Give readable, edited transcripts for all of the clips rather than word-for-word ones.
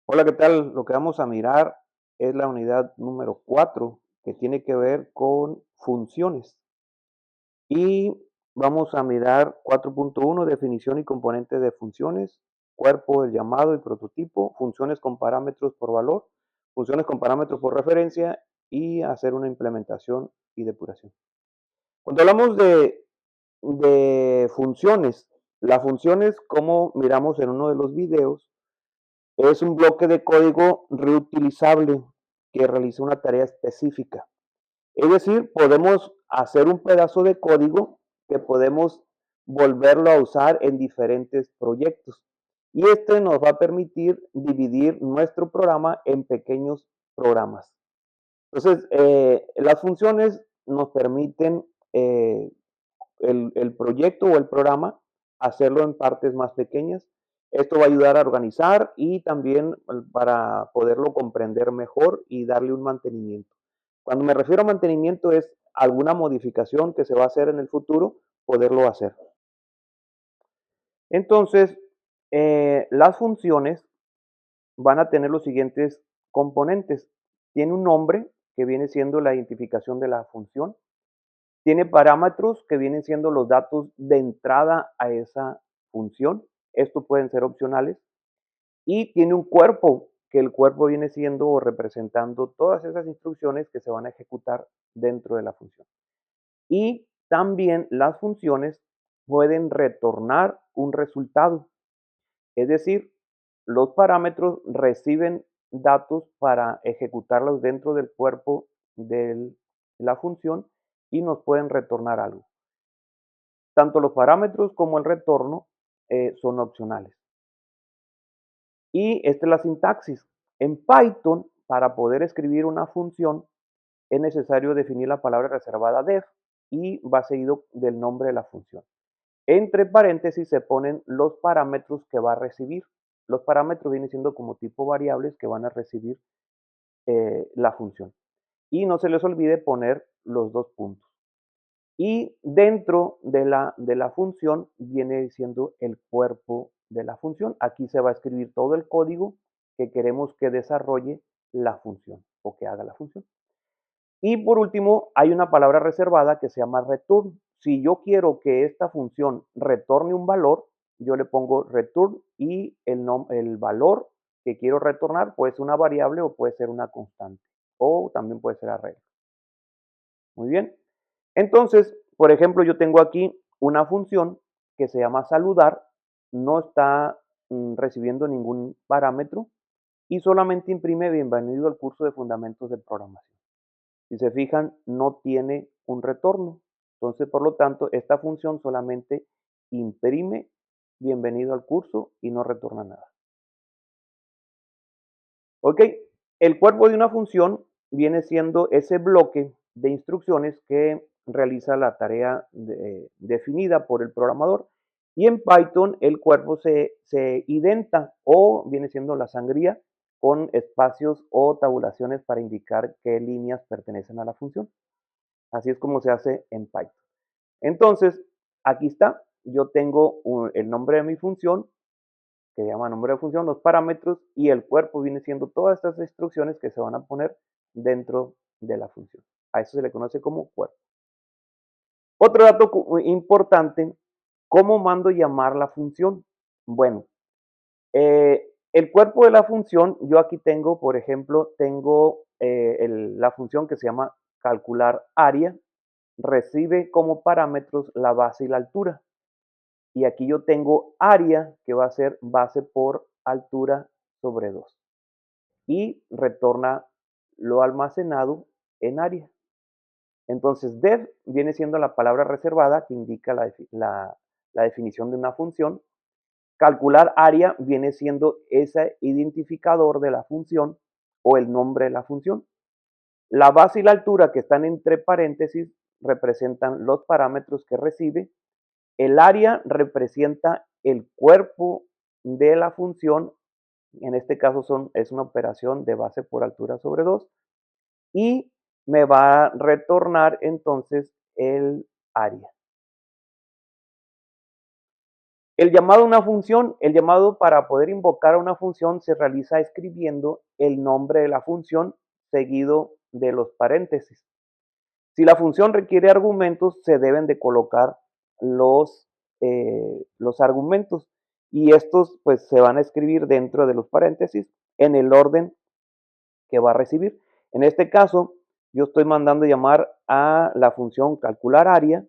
Hola, ¿qué tal? Lo que vamos a mirar es la unidad número 4, que tiene que ver con funciones. Y vamos a mirar 4.1, definición y componentes de funciones, cuerpo del llamado y prototipo, funciones con parámetros por valor, funciones con parámetros por referencia y hacer una implementación y depuración. Cuando hablamos de funciones, las funciones, como miramos en uno de los videos, es un bloque de código reutilizable que realiza una tarea específica. Es decir, podemos hacer un pedazo de código que podemos volverlo a usar en diferentes proyectos. Y este nos va a permitir dividir nuestro programa en pequeños programas. Entonces, las funciones nos permiten el proyecto o el programa, hacerlo en partes más pequeñas. Esto va a ayudar a organizar y también para poderlo comprender mejor y darle un mantenimiento. Cuando me refiero a mantenimiento es alguna modificación que se va a hacer en el futuro, poderlo hacer. Entonces, las funciones van a tener los siguientes componentes. Tiene un nombre que viene siendo la identificación de la función. Tiene parámetros que vienen siendo los datos de entrada a esa función. Estos pueden ser opcionales. Y tiene un cuerpo, que el cuerpo viene siendo o representando todas esas instrucciones que se van a ejecutar dentro de la función. Y también las funciones pueden retornar un resultado. Es decir, los parámetros reciben datos para ejecutarlos dentro del cuerpo de la función y nos pueden retornar algo. Tanto los parámetros como el retorno son opcionales. Y esta es la sintaxis. En Python, para poder escribir una función, es necesario definir la palabra reservada def y va seguido del nombre de la función. Entre paréntesis se ponen los parámetros que va a recibir. Los parámetros vienen siendo como tipo variables que van a recibir la función. Y no se les olvide poner los dos puntos. Y dentro de la función viene siendo el cuerpo de la función. Aquí se va a escribir todo el código que queremos que desarrolle la función o que haga la función. Y por último, hay una palabra reservada que se llama return. Si yo quiero que esta función retorne un valor, yo le pongo return y el valor que quiero retornar puede ser una variable o puede ser una constante o también puede ser array. Muy bien. Entonces, por ejemplo, yo tengo aquí una función que se llama saludar, no está recibiendo ningún parámetro y solamente imprime bienvenido al curso de fundamentos de programación. Si se fijan, no tiene un retorno. Entonces, por lo tanto, esta función solamente imprime bienvenido al curso y no retorna nada. Ok, el cuerpo de una función viene siendo ese bloque de instrucciones que realiza la tarea definida por el programador. Y en Python el cuerpo se identa o viene siendo la sangría con espacios o tabulaciones para indicar qué líneas pertenecen a la función. Así es como se hace en Python. Entonces, aquí está. Yo tengo el nombre de mi función, que se llama nombre de función, los parámetros y el cuerpo viene siendo todas estas instrucciones que se van a poner dentro de la función. A eso se le conoce como cuerpo. Otro dato importante, ¿cómo mando llamar la función? Bueno, el cuerpo de la función, yo aquí tengo, por ejemplo, tengo la función que se llama calcular área, recibe como parámetros la base y la altura. Y aquí yo tengo área, que va a ser base por altura sobre 2. Y retorna lo almacenado en área. Entonces, def viene siendo la palabra reservada que indica la definición de una función. Calcular área viene siendo ese identificador de la función o el nombre de la función. La base y la altura que están entre paréntesis representan los parámetros que recibe. El área representa el cuerpo de la función, en este caso es una operación de base por altura sobre 2 y me va a retornar entonces el área. El llamado a una función, el llamado para poder invocar a una función se realiza escribiendo el nombre de la función seguido de los paréntesis. Si la función requiere argumentos, se deben de colocar los argumentos y estos pues se van a escribir dentro de los paréntesis en el orden que va a recibir. En este caso, yo estoy mandando llamar a la función calcular área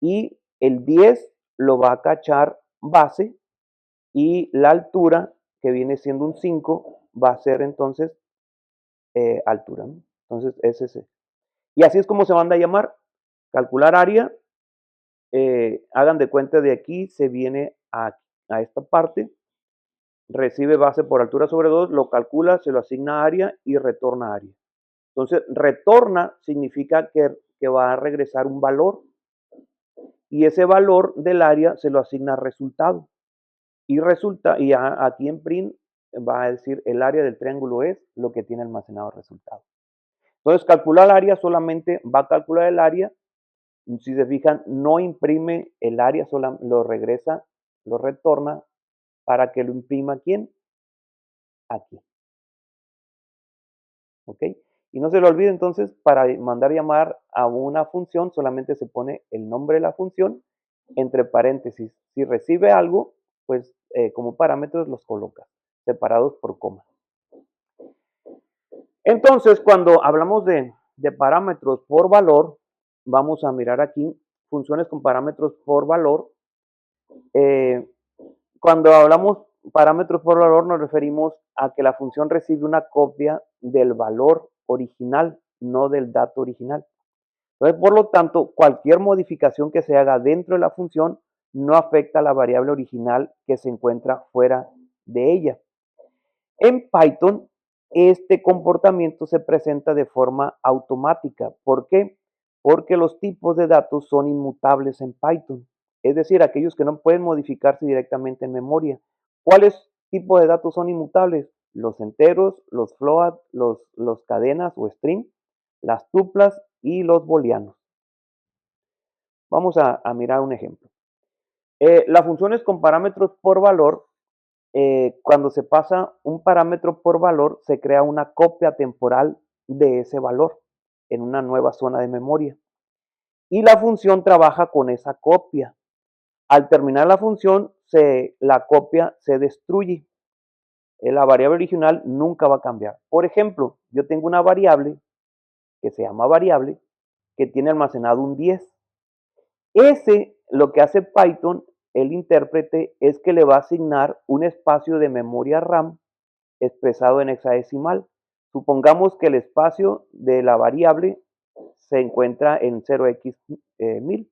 y el 10 lo va a cachar base y la altura, que viene siendo un 5, va a ser entonces altura, ¿no? Entonces, es ese. Y así es como se manda a llamar. Calcular área, hagan de cuenta de aquí, se viene a esta parte, recibe base por altura sobre 2, lo calcula, se lo asigna a área y retorna área. Entonces, retorna significa que va a regresar un valor y ese valor del área se lo asigna a resultado. Y resulta, y aquí en print va a decir el área del triángulo es lo que tiene almacenado el resultado. Entonces, calcular el área solamente va a calcular el área. Si se fijan, no imprime el área, solo lo regresa, lo retorna para que lo imprima ¿quién? Aquí. ¿Ok? Y no se lo olvide entonces, para mandar llamar a una función, solamente se pone el nombre de la función entre paréntesis. Si recibe algo, pues como parámetros los coloca, separados por coma. Entonces, cuando hablamos de parámetros por valor, vamos a mirar aquí funciones con parámetros por valor. Cuando hablamos parámetros por valor, nos referimos a que la función recibe una copia del valor original, no del dato original. Entonces, por lo tanto, cualquier modificación que se haga dentro de la función no afecta a la variable original que se encuentra fuera de ella. En Python, este comportamiento se presenta de forma automática. ¿Por qué? Porque los tipos de datos son inmutables en Python. Es decir, aquellos que no pueden modificarse directamente en memoria. ¿Cuáles tipos de datos son inmutables? Los enteros, los float, los cadenas o string, las tuplas y los booleanos. Vamos a mirar un ejemplo. Las funciones con parámetros por valor, cuando se pasa un parámetro por valor, se crea una copia temporal de ese valor en una nueva zona de memoria. Y la función trabaja con esa copia. Al terminar la función, la copia se destruye. La variable original nunca va a cambiar. Por ejemplo, yo tengo una variable que se llama variable que tiene almacenado un 10. Lo que hace Python, el intérprete, es que le va a asignar un espacio de memoria RAM expresado en hexadecimal. Supongamos que el espacio de la variable se encuentra en 0x1000.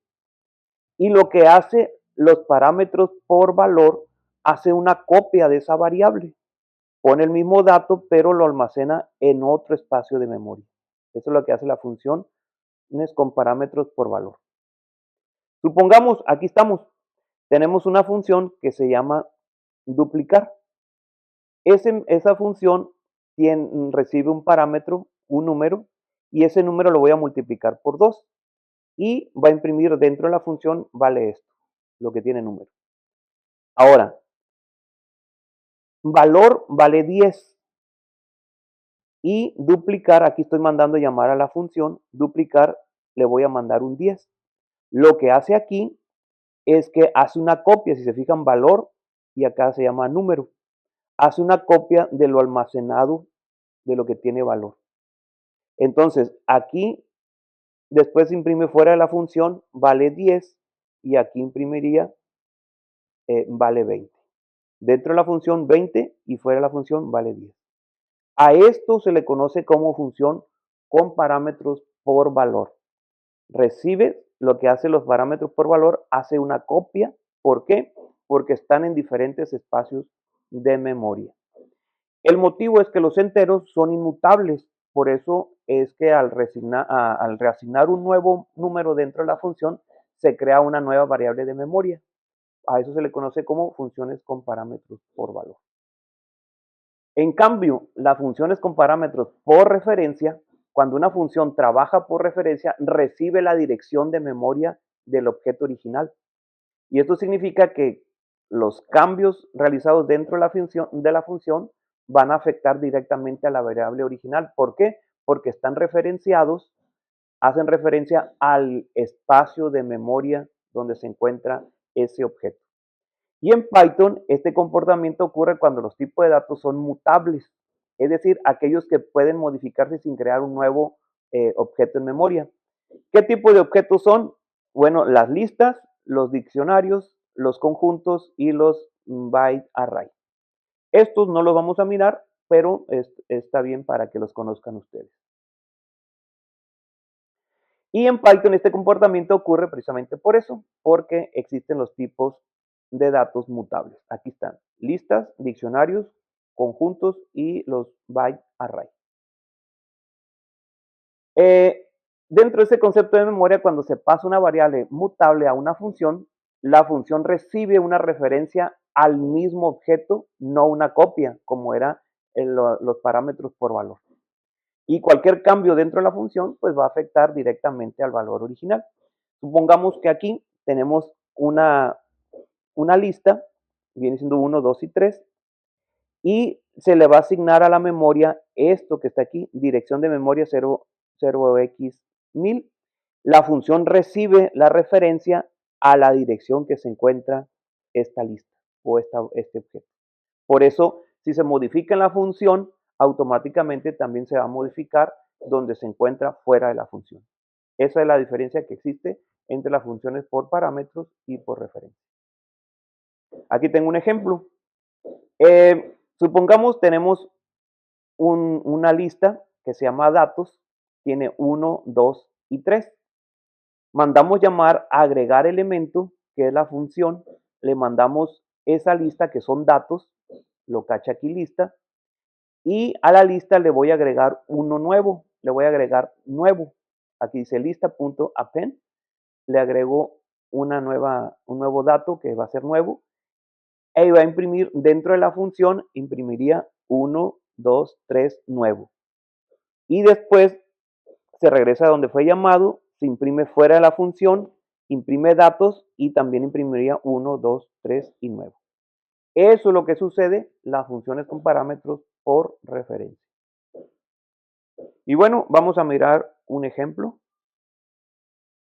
Y lo que hace los parámetros por valor, hace una copia de esa variable. Pone el mismo dato, pero lo almacena en otro espacio de memoria. Eso es lo que hace la función con parámetros por valor. Supongamos, aquí estamos, tenemos una función que se llama duplicar. Esa función recibe un parámetro, un número, y ese número lo voy a multiplicar por 2. Y va a imprimir dentro de la función, vale esto, lo que tiene número. Ahora, valor vale 10. Y duplicar, aquí estoy mandando llamar a la función, duplicar, le voy a mandar un 10. Lo que hace aquí es que hace una copia, si se fijan, valor, y acá se llama número. Hace una copia de lo almacenado de lo que tiene valor. Entonces, aquí después imprime fuera de la función, vale 10, y aquí imprimiría vale 20. Dentro de la función 20 y fuera de la función vale 10. A esto se le conoce como función con parámetros por valor. Recibe lo que hace los parámetros por valor, hace una copia. ¿Por qué? Porque están en diferentes espacios de memoria. El motivo es que los enteros son inmutables. Por eso es que al reasignar un nuevo número dentro de la función, se crea una nueva variable de memoria. A eso se le conoce como funciones con parámetros por valor. En cambio, las funciones con parámetros por referencia, cuando una función trabaja por referencia, recibe la dirección de memoria del objeto original. Y esto significa que los cambios realizados dentro de la función van a afectar directamente a la variable original. ¿Por qué? Porque están referenciados, hacen referencia al espacio de memoria donde se encuentra ese objeto. Y en Python este comportamiento ocurre cuando los tipos de datos son mutables, es decir, aquellos que pueden modificarse sin crear un nuevo objeto en memoria. ¿Qué tipo de objetos son? Bueno, las listas, los diccionarios, los conjuntos y los byte array. Estos no los vamos a mirar, pero está bien para que los conozcan ustedes. Y en Python este comportamiento ocurre precisamente por eso, porque existen los tipos de datos mutables. Aquí están listas, diccionarios, conjuntos y los byte array. Dentro de ese concepto de memoria, cuando se pasa una variable mutable a una función, la función recibe una referencia al mismo objeto, no una copia, como era los parámetros por valor. Y cualquier cambio dentro de la función, pues va a afectar directamente al valor original. Supongamos que aquí tenemos una lista, viene siendo 1, 2 y 3, y se le va a asignar a la memoria esto que está aquí, dirección de memoria 0x1000. La función recibe la referencia a la dirección que se encuentra esta lista o este objeto. Por eso, si se modifica en la función, automáticamente también se va a modificar donde se encuentra fuera de la función. Esa es la diferencia que existe entre las funciones por parámetros y por referencia. Aquí tengo un ejemplo. Supongamos tenemos una lista que se llama datos, tiene 1, 2 y 3. Mandamos llamar a agregar elemento, que es la función, le mandamos esa lista que son datos, lo cacha aquí lista, y a la lista le voy a agregar uno nuevo, le voy a agregar nuevo. Aquí dice lista.append, le agrego un nuevo dato que va a ser nuevo, e va a imprimir dentro de la función, imprimiría 1, 2, 3 nuevo. Y después se regresa a donde fue llamado, se imprime fuera de la función, imprime datos y también imprimiría 1, 2, 3 y nuevo. Eso es lo que sucede las funciones con parámetros por referencia. Y bueno, vamos a mirar un ejemplo.